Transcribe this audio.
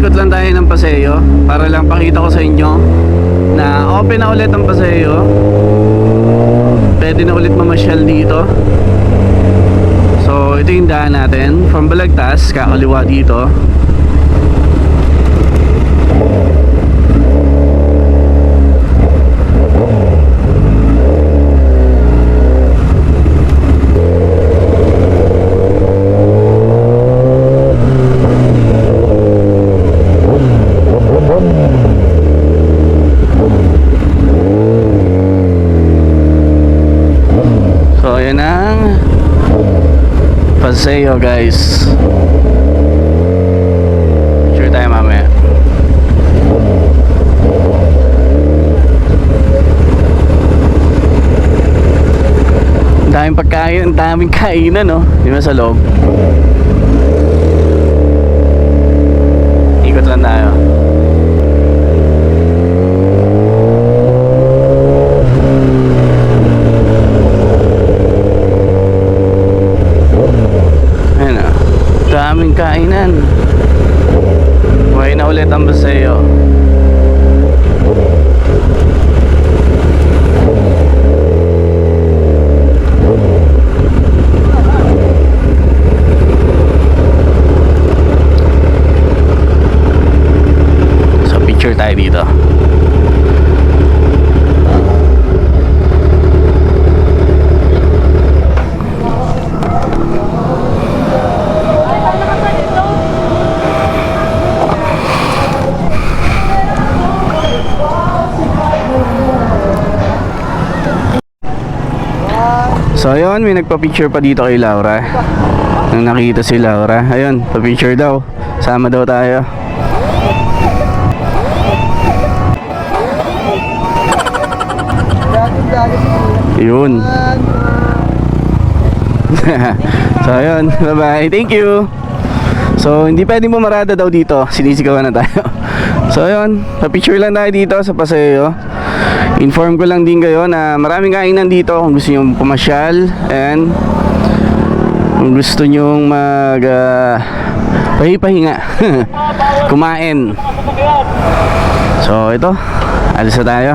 ikot lang tayo ng Paseo para lang pakita ko sa inyo na open na ulit ang Paseo. Pwede na ulit mamasyal dito. So ito yung daan natin from Balagtas, kakaliwa dito. Paseo guys. Sure tayo mamaya. Daming pagkain, daming kainan no. Di ba sa loob? Ikot lang tayo. Daming kainan. Buhay na ulit ang Paseo. So picture tayo dito. So ayun, may nagpa-picture pa dito kay Laura. Nung nakita si Laura, ayun, pa-picture daw. Sama daw tayo. Yun. So ayun, bye-bye. Thank you. So hindi pwedeng bumarada daw dito. Sinisigawan na tayo. So ayun, pa-picture lang tayo dito sa Paseo. Inform ko lang din kayo na maraming kainan dito kung gusto nyo pumasyal and kung gusto nyo pahipahinga kumain. So ito, alis na tayo.